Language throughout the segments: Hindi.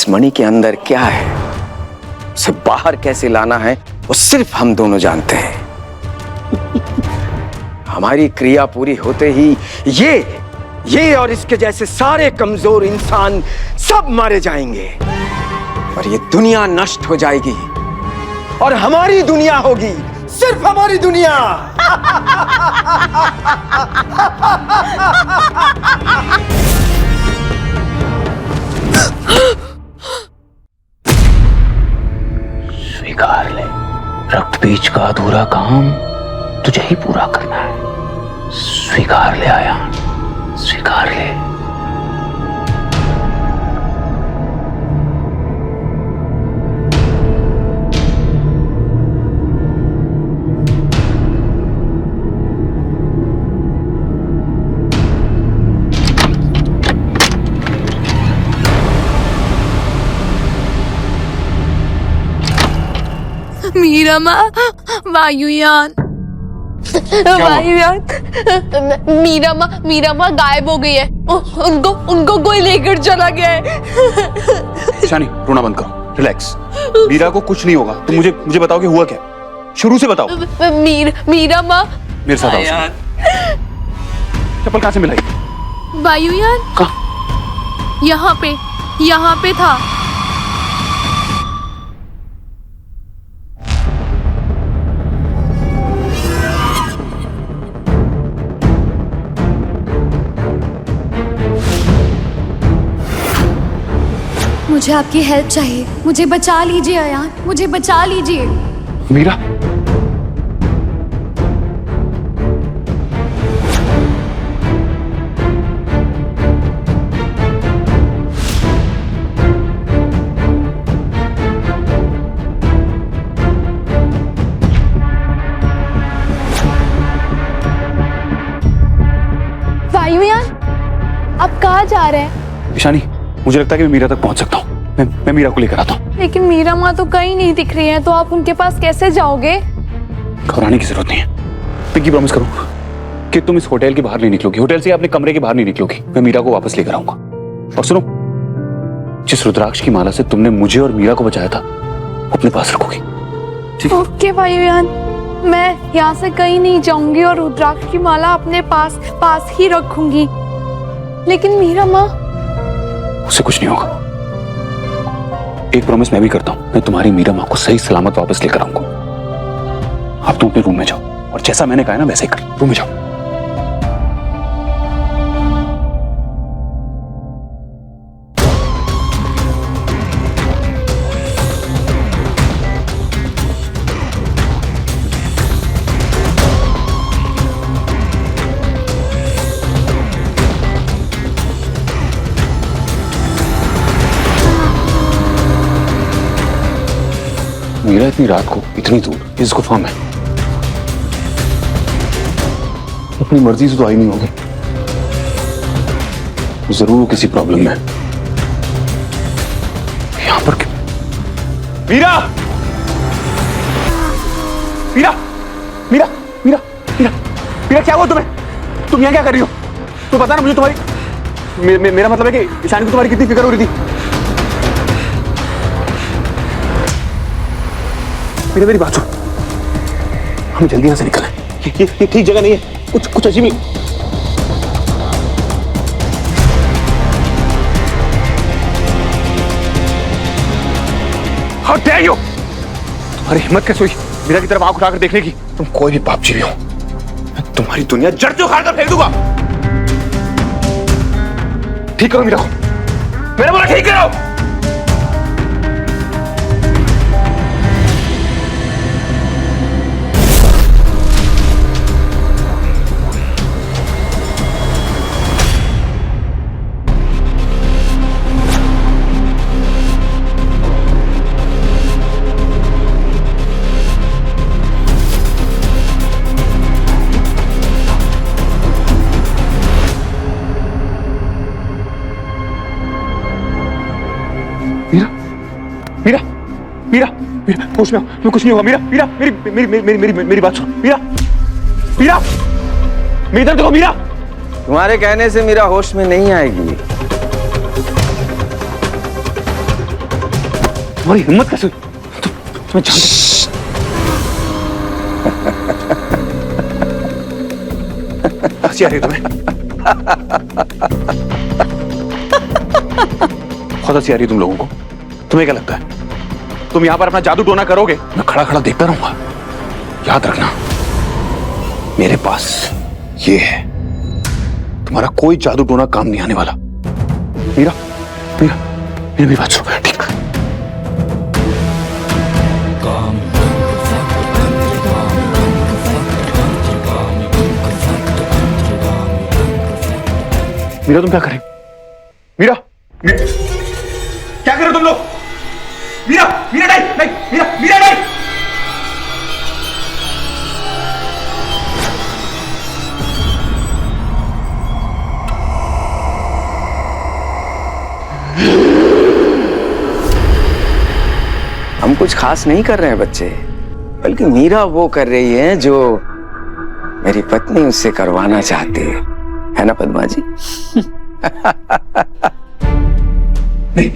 इस मणि के अंदर क्या है, उसे बाहर कैसे लाना है, वो सिर्फ हम दोनों जानते हैं। हमारी क्रिया पूरी होते ही ये और इसके जैसे सारे कमजोर इंसान सब मारे जाएंगे और ये दुनिया नष्ट हो जाएगी और हमारी दुनिया होगी, सिर्फ हमारी दुनिया। स्वीकार ले, रक्त बीज का अधूरा काम तुझे ही पूरा करना है। स्वीकार ले आया, स्वीकार ले। मीरा माँ, वायुयान मीरा माँ गायब हो गई है। उनको कोई लेकर चला गया है। शानी, रोना बंद करो, रिलैक्स। मीरा को कुछ नहीं होगा। तुम मुझे बताओ कि हुआ क्या, शुरू से बताओ। मीरा माँ मेरे साथ आओ। चप्पल कहाँ से मिलाई? वायुयान कहाँ? यहाँ पे था। मुझे आपकी हेल्प चाहिए, मुझे बचा लीजिए अयान, मुझे बचा लीजिए। मीरा, वायुयान, आप कहाँ जा रहे हैं? ईशानी, मुझे लगता है कि मैं मीरा तक पहुंच सकता हूँ। मैं मीरा को लेकर आता हूँ। लेकिन मीरा माँ तो कहीं नहीं दिख रही है, तो आप उनके पास कैसे जाओगे? घबराने की जरूरत नहीं है। पिंकी, प्रॉमिस करो कि तुम इस होटल के बाहर नहीं निकलोगी, होटल से अपने कमरे के बाहर नहीं निकलोगी। मैं मीरा को वापस लेकर आऊंगा। और सुनो, जिस रुद्राक्ष की माला से तुमने मुझे और मीरा को बचाया था, अपने पास रखोगी, ठीक है? ओके वायुयान, मैं यहाँ से कहीं नहीं जाऊंगी और रुद्राक्ष की माला अपने पास ही रखूंगी। लेकिन मीरा माँ, उससे कुछ नहीं होगा। एक प्रॉमिस मैं भी करता हूँ, मैं तुम्हारी मीरा माँ को सही सलामत वापस लेकर आऊंगा। अब तुम अपने रूम में जाओ और जैसा मैंने कहा ना वैसे ही कर। रूम में जाओ। मीरा इतनी रात को इतनी दूर इस गुफा में अपनी मर्जी से तो आई नहीं होगी। जरूर किसी प्रॉब्लम में। यहां पर क्यों? मीरा, मीरा, मीरा, मीरा, मीरा, मीरा, क्या हुआ तुम्हें? तुम यहां क्या कर रही हो? तो पता ना मुझे तुम्हारी मेरा मतलब है कि ईशानी को तुम्हारी कितनी फिक्र हो रही थी। मेरी बात सुन, हम जल्दी यहां से निकलें। ये ठीक जगह नहीं है, कुछ अजीब। How dare you! तुम्हारी हिम्मत कैसे हुई मीरा की तरफ आंख उठाकर देखने की? तुम कोई भी पाप जीवी हो, मैं तुम्हारी दुनिया जड़ से उखाड़ कर फेंक दूंगा। ठीक करो मीरा को, मैंने बोला ठीक करो। मीरा, मीरा, मीरा, होश में आओ, मैं कुछ नहीं होगा। मीरा, मीरा, मेरी बात सुनो। मीरा, मीरा, इधर देखो। मीरा, तुम्हारे कहने से मीरा होश में नहीं आएगी। तुम्हारी हिम्मत कैसे? तुम्हें जानते हंसी आ रही है तुम्हें? बहुत हंसी आ रही है तुम लोगों को। तुम्हें क्या लगता है तुम यहां पर अपना जादू टोना करोगे? मैं खड़ा खड़ा देखता रहूंगा। याद रखना मेरे पास ये है, तुम्हारा कोई जादू टोना काम नहीं आने वाला। मीरा मीरा मेरी बात सुनो, ठीक? मीरा तुम क्या कर रहे हो? मीरा क्या कर रहे हो तुम लोग? मीरा मीरा नहीं नहीं, मीरा मीरा नहीं। हम कुछ खास नहीं कर रहे हैं बच्चे, बल्कि मीरा वो कर रही है जो मेरी पत्नी उससे करवाना चाहती है ना पद्मा जी? नहीं,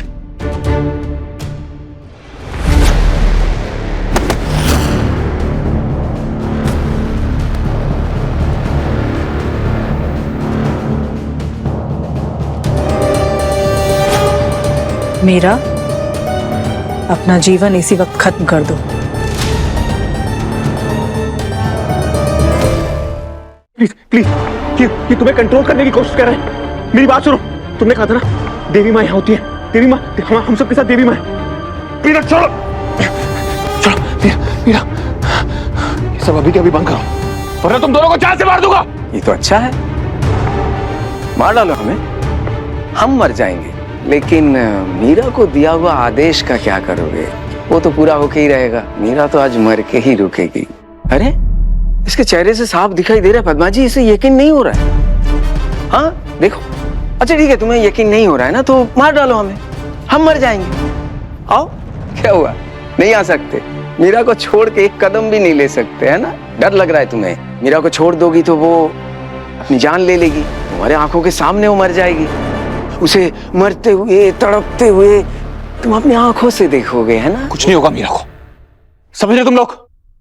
मीरा, अपना जीवन इसी वक्त खत्म कर दो। प्लीज प्लीज, ये तुम्हें कंट्रोल करने की कोशिश कर रहे हैं। मेरी बात सुनो, तुमने कहा था ना देवी माँ यहाँ होती है, देवी माँ हम सबके साथ देवी माँ है। मीरा छोड़ो छोड़ो, मीरा ये सब अभी के अभी बंद करो वरना तुम दोनों को जान से मार दूंगा। ये तो अच्छा है, मार डालो हमें, हम मर जाएंगे। लेकिन मीरा को दिया हुआ आदेश का क्या करोगे? वो तो पूरा होके ही रहेगा। मीरा तो आज मर के ही रुकेगी। अरे इसके चेहरे से साफ दिखाई दे रहा है पद्मा जी, इसे यकीन नहीं हो रहा है। हाँ देखो, अच्छा ठीक है, तुम्हें यकीन नहीं हो रहा है ना, तो मार डालो हमें, हम मर जाएंगे। आओ, क्या हुआ, नहीं आ सकते? मीरा को छोड़ के एक कदम भी नहीं ले सकते, है ना? डर लग रहा है तुम्हें। मीरा को छोड़ दोगी तो वो अपनी जान ले लेगी, तुम्हारे आंखों के सामने वो मर जाएगी। उसे मरते हुए तड़पते हुए तुम अपनी आंखों से देखोगे, है ना? कुछ नहीं होगा मीरा को, समझ रहे तुम लोग?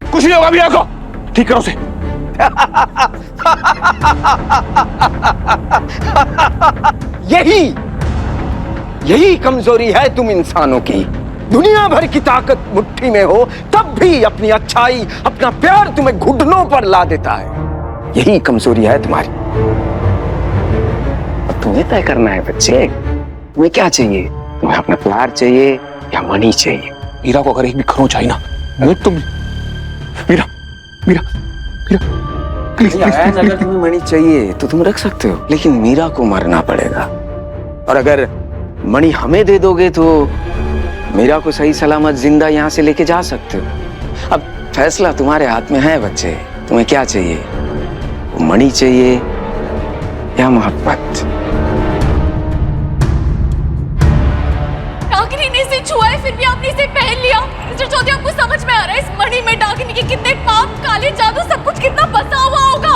कुछ नहीं होगा मीरा को, ठीक करो उसे। यही कमजोरी है तुम इंसानों की। दुनिया भर की ताकत मुट्ठी में हो, तब भी अपनी अच्छाई, अपना प्यार तुम्हें घुटनों पर ला देता है। यही कमजोरी है तुम्हारी। अब तुम्हें तय करना है बच्चे, तुम्हें क्या चाहिए? तुम्हें अपना प्यार चाहिए या मनी चाहिए? मीरा को अगर एक भी खरोंच आई ना, तुम मीरा मीरा मीरा प्लीज प्लीज, अगर तुम्हें मणि चाहिए तो तुम रख सकते हो, लेकिन मीरा को मरना पड़ेगा। और अगर मणि हमें दे दोगे तो मीरा को सही सलामत जिंदा यहाँ से लेके जा सकते हो। अब फैसला तुम्हारे हाथ में है बच्चे, तुम्हें क्या चाहिए? मणि चाहिए या मोहब्बत? डाकिनी ने इसे छुआ है, फिर भी आपने इसे पहन लिया। मिस्टर चौधरी, आपको समझ में आ रहा है इस मणि में डाकिनी के कितने पाप, काले जादू, सब कुछ कितना फंसा हुआ होगा?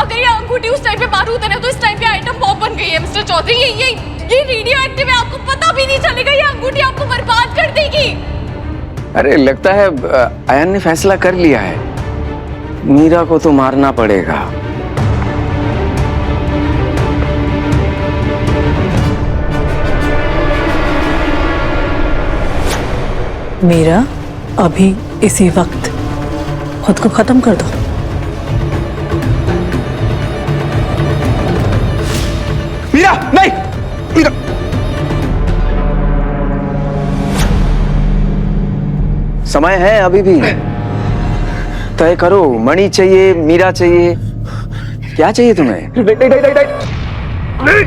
अगर ये अंगूठी उस टाइम पे बारूद है ना, तो इस टाइम पे आइटम बॉम्ब बन गई है मिस्टर चौधरी। ये रेडियो एक्टिव है, आपको पता भी नहीं चलेगा। ये अंगूठी आपको बर्बाद कर देगी। अरे लगता है अयन ने फैसला कर लिया है, मीरा को तो मारना पड़ेगा। मीरा, अभी इसी वक्त खुद को खत्म कर दो। मीरा नहीं, मीरा समय है अभी भी, तय करो। मणि चाहिए, मीरा चाहिए, क्या चाहिए तुम्हें? नहीं।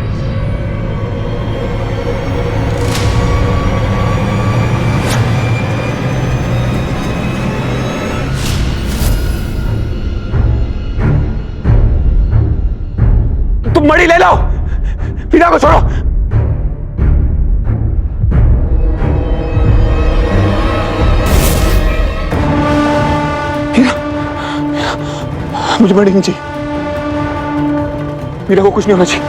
तुम मणि ले लो, मीरा को छोड़ो। मुझे मणि नहीं चाहिए, मीरा को कुछ नहीं होना चाहिए।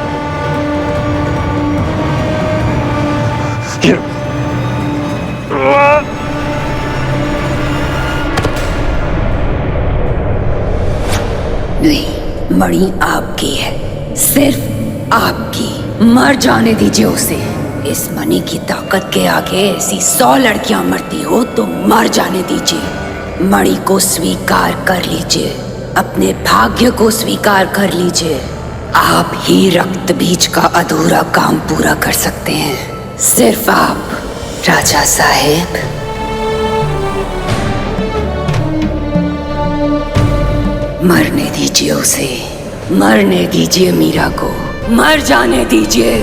नहीं, मणि आपकी है, सिर्फ आपकी। मर जाने दीजिए उसे। इस मणि की ताकत के आगे ऐसी 100 लड़कियां मरती हो तो मर जाने दीजिए। मणि को स्वीकार कर लीजिए, अपने भाग्य को स्वीकार कर लीजिए। आप ही रक्त बीज का अधूरा काम पूरा कर सकते हैं, सिर्फ आप। राजा साहेब, मरने दीजिए उसे, मरने दीजिए मीरा को, मर जाने दीजिए।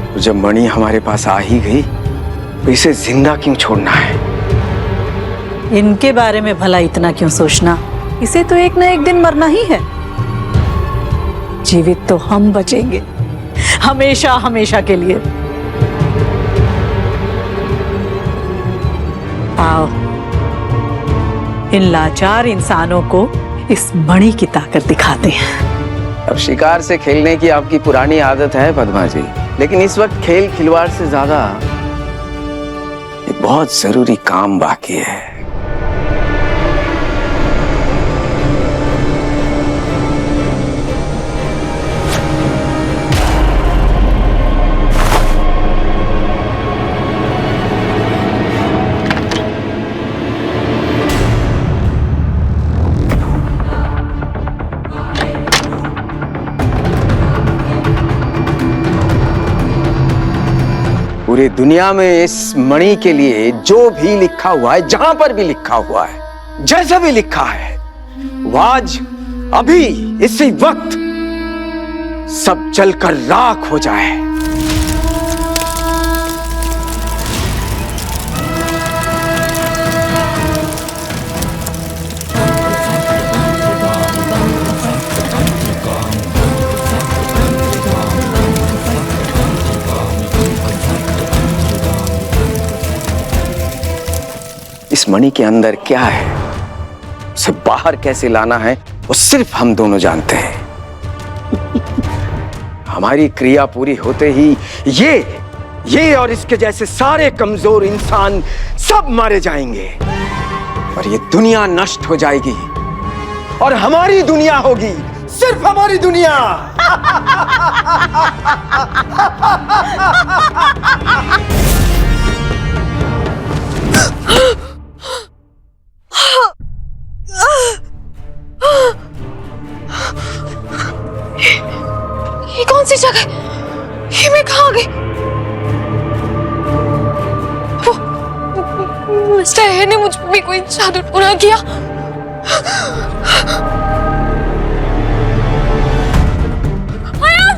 तो जब मणि हमारे पास आ ही गई तो इसे जिंदा क्यों छोड़ना है? इनके बारे में भला इतना क्यों सोचना? इसे तो एक ना एक दिन मरना ही है। जीवित तो हम बचेंगे, हमेशा हमेशा के लिए। आओ, इन लाचार इंसानों को इस मणि की ताकत दिखाते हैं। अब शिकार से खेलने की आपकी पुरानी आदत है पद्मा जी, लेकिन इस वक्त खेल खिलवाड़ से ज्यादा एक बहुत जरूरी काम बाकी है। पूरी दुनिया में इस मणि के लिए जो भी लिखा हुआ है, जहां पर भी लिखा हुआ है, जैसा भी लिखा है, वो आज अभी इसी वक्त सब जलकर राख हो जाए। इस मणि के अंदर क्या है, उसे बाहर कैसे लाना है, वो सिर्फ हम दोनों जानते हैं। हमारी क्रिया पूरी होते ही ये और इसके जैसे सारे कमजोर इंसान सब मारे जाएंगे और ये दुनिया नष्ट हो जाएगी और हमारी दुनिया होगी, सिर्फ हमारी दुनिया। ये कौन सी जगह? ये मैं कहाँ आ गई? मिस्टर है ने मुझ पर भी कोई जादू टोना किया। अयान,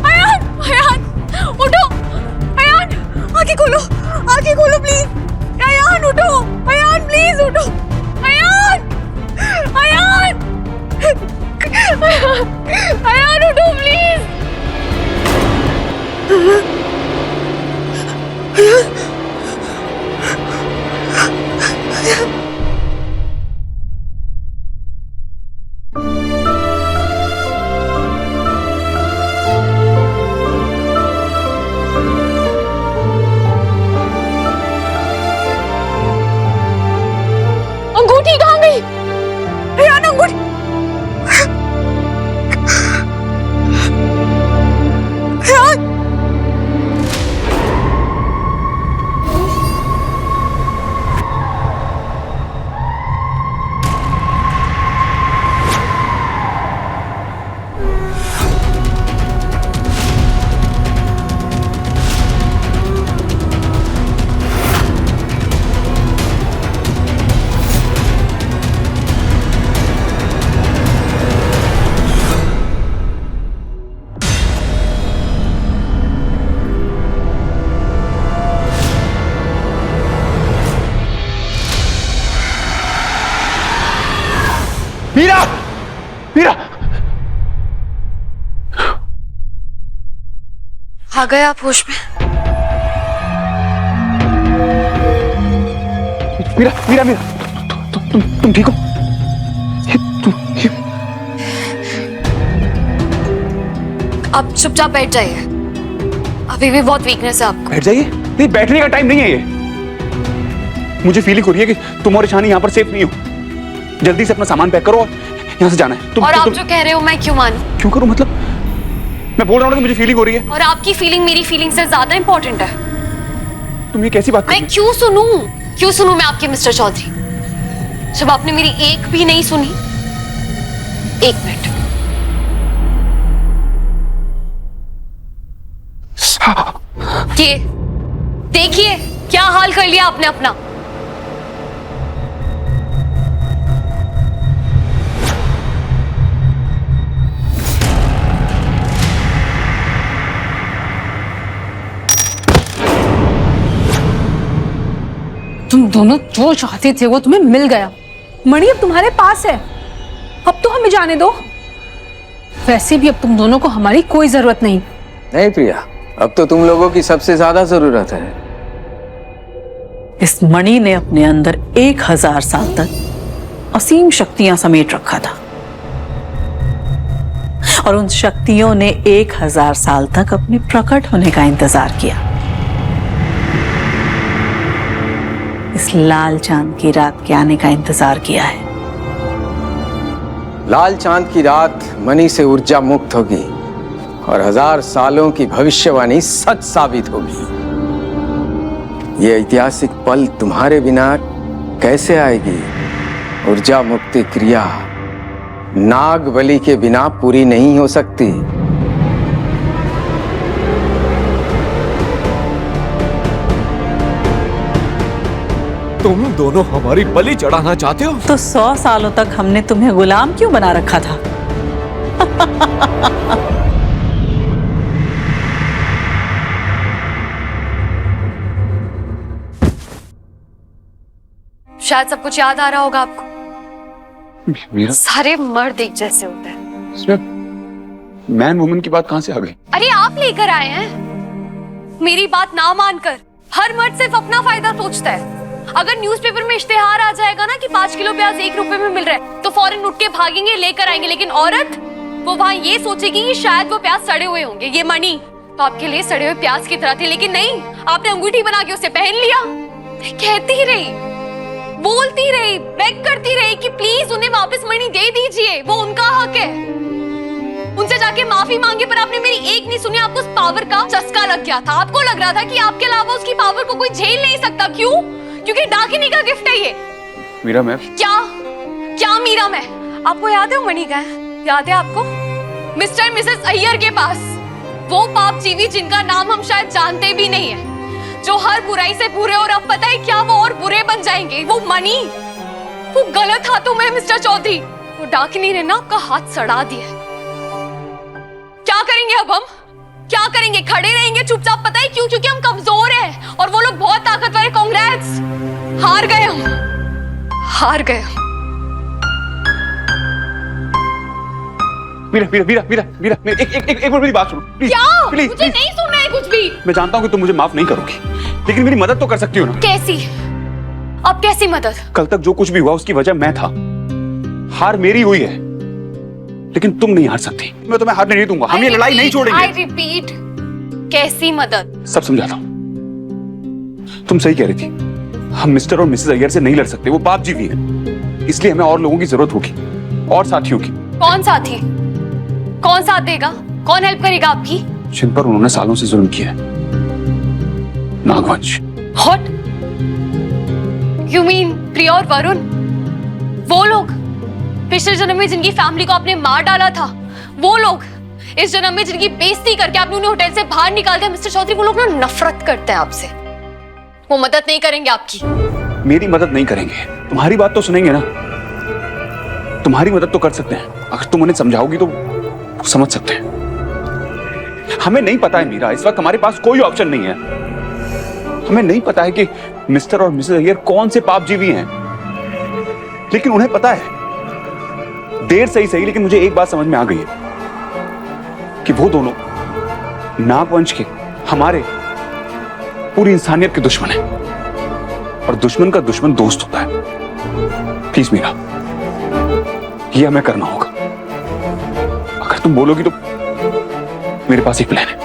अयान, अयान, उठो, अयान, आंखें खोलो, आंखें खोलो प्लीज। अयान उठो, अयान प्लीज उठो, अयान, अयान, अयान उठो प्लीज। मीरा, मीरा, आ गए आप होश में? मीरा, मीरा, मीरा, तुम ठीक हो? आप चुपचाप बैठ जाइए, अभी भी बहुत वीकनेस है आपको। बैठ जाइए। नहीं, बैठने का टाइम नहीं है ये। मुझे फीलिंग हो रही है कि तुम और ईशानी यहाँ पर सेफ नहीं हो। जल्दी से अपना सामान पैक करो और यहाँ से जाना है। और आप जो कह रहे हो मैं क्यों मानूं? क्यों करूं? मतलब मैं बोल रहा हूँ ना, मुझे फीलिंग हो रही है। और आपकी फीलिंग मेरी फीलिंग से ज्यादा इंपॉर्टेंट है। तुम ये कैसी बात कर रही मैं क्यों सुनूं मैं आपके मिस्टर चौधरी, जब आपने मेरी एक भी नहीं सुनी। एक मिनट, ये देखिए क्या हाल कर लिया आपने अपना। तुम दोनों जो चाहते थे वो तुम्हें मिल गया। मणि अब तुम्हारे पास है, अब तो हमें जाने दो। वैसे भी अब तुम दोनों को हमारी कोई जरूरत नहीं। नहीं प्रिया, अब तो तुम लोगों की सबसे ज्यादा जरूरत है। इस मणि ने अपने अंदर 1000 साल तक असीम शक्तियां समेट रखा था, और उन शक्तियों ने 1000 साल तक अपने प्रकट होने का इंतजार किया। इस लाल चांद की रात के आने का इंतजार किया है। लाल चांद की रात मणि से ऊर्जा मुक्त होगी और 1000 सालों की भविष्यवाणी सच साबित होगी। ये ऐतिहासिक पल तुम्हारे बिना कैसे आएगी? ऊर्जा मुक्ति क्रिया नाग बलि के बिना पूरी नहीं हो सकती। तुम दोनों हमारी बलि चढ़ाना चाहते हो? तो 100 सालों तक हमने तुम्हें गुलाम क्यों बना रखा था? शायद सब कुछ याद आ रहा होगा आपको। मीरा, सारे मर्द एक जैसे होते हैं। इसमें मैन वुमन की बात कहां से आ गई? अरे आप लेकर आए हैं। मेरी बात ना मानकर हर मर्द सिर्फ अपना फायदा सोचता है। अगर न्यूज़पेपर में इश्तेहार आ जाएगा ना कि 5 किलो प्याज 1 रुपए में मिल रहा है, तो फौरन उठ के भागेंगे, लेकर आएंगे। लेकिन औरत, वो वहाँ ये सोचेगी कि शायद वो प्याज सड़े हुए होंगे। ये मणि तो आपके लिए सड़े हुए प्याज की तरह थे, लेकिन नहीं, आपने अंगूठी बना के उसे पहन लिया। कहती रही, बोलती रही, बेग करती रही कि प्लीज उन्हें वापस मणि दे दीजिए, वो उनका हक है। उनसे जाके माफी मांगी, पर आपने मेरी एक नहीं सुनी। आपको उस पावर का चस्का लग गया था। आपको लग रहा था कि आपके अलावा उसकी पावर को कोई झेल नहीं सकता। क्यों? क्योंकि डाकिनी का गिफ्ट है ये। मीरा, मैं क्या मीरा मैं? आपको याद है वो मणि का है? याद है आपको? मिस्टर मिसेस अय्यर के पास वो पाप जीवी जिनका नाम हम शायद जानते भी नहीं है, जो हर बुराई से बुरे, और अब पता है क्या, वो और बुरे बन जाएंगे। वो मणि, वो गलत हाथों में मिस्टर चौधरी। वो डाकिनी ने ना आपका हाथ सड़ा दिया। क्या करेंगे अब हम? क्या करेंगे? खड़े रहेंगे चुपचाप? पता है क्यों? क्योंकि हम कमजोर हैं और वो लोग बहुत ताकतवर है। कांग्रेस, हार गए हम, हार गए हम। मीरा, मीरा, मीरा, मीरा, मीरा, एक बार मेरी बात सुनो प्लीज। क्या? प्लीज, मुझे नहीं सुनना है कुछ भी। मैं जानता हूँ कि तुम मुझे माफ नहीं करोगी, लेकिन मेरी मदद तो कर सकती हो ना। कैसी? अब कैसी मदद? कल तक जो कुछ भी हुआ उसकी वजह मैं था। हार मेरी हुई है, लेकिन तुम नहीं हार सकती। मैं तुम्हें हारने नहीं दूंगा। हम ये लड़ाई नहीं छोड़ेंगे। I repeat, कैसी मदद? सब समझाता हूँ। तुम सही कह रही थी। हम मिस्टर और मिसेस अय्यर से नहीं लड़ सकते, वो पाप जीवी है। इसलिए हमें और लोगों की जरूरत होगी, और साथियों की। कौन साथी? कौन साथ देगा? कौन हेल्प करेगा आपकी? जिन पर उन्होंने सालों से जुल्म किया है। नागवंश। What? You mean प्रिया और वरुण? वो लोग पिछले जन्म में जिनकी फैमिली को आपने मार डाला था, वो लोग इस जन्म में जिनकी बेइज्जती करके आपने उन्हें होटल से बाहर निकाल दिया। मिस्टर चौधरी, वो लोग ना नफरत करते हैं आपसे। वो मदद नहीं करेंगे आपकी। मेरी मदद नहीं करेंगे, तुम्हारी बात तो सुनेंगे ना। तुम्हारी मदद तो कर सकते हैं, अगर तुम उन्हें समझाओगी तो समझ सकते हैं। हमें नहीं पता है मीरा, इस वक्त हमारे पास कोई ऑप्शन नहीं है। हमें नहीं पता है कि मिस्टर और मिसेस अय्यर कौन से पाप जीवी हैं, लेकिन उन्हें पता है देर सही सही, लेकिन मुझे एक बात समझ में आ गई है कि वो दोनों नागवंश के, हमारे, पूरी इंसानियत के दुश्मन है। और दुश्मन का दुश्मन दोस्त होता है। प्लीज मीरा, ये हमें करना होगा। अगर तुम बोलोगी तो मेरे पास एक प्लान है।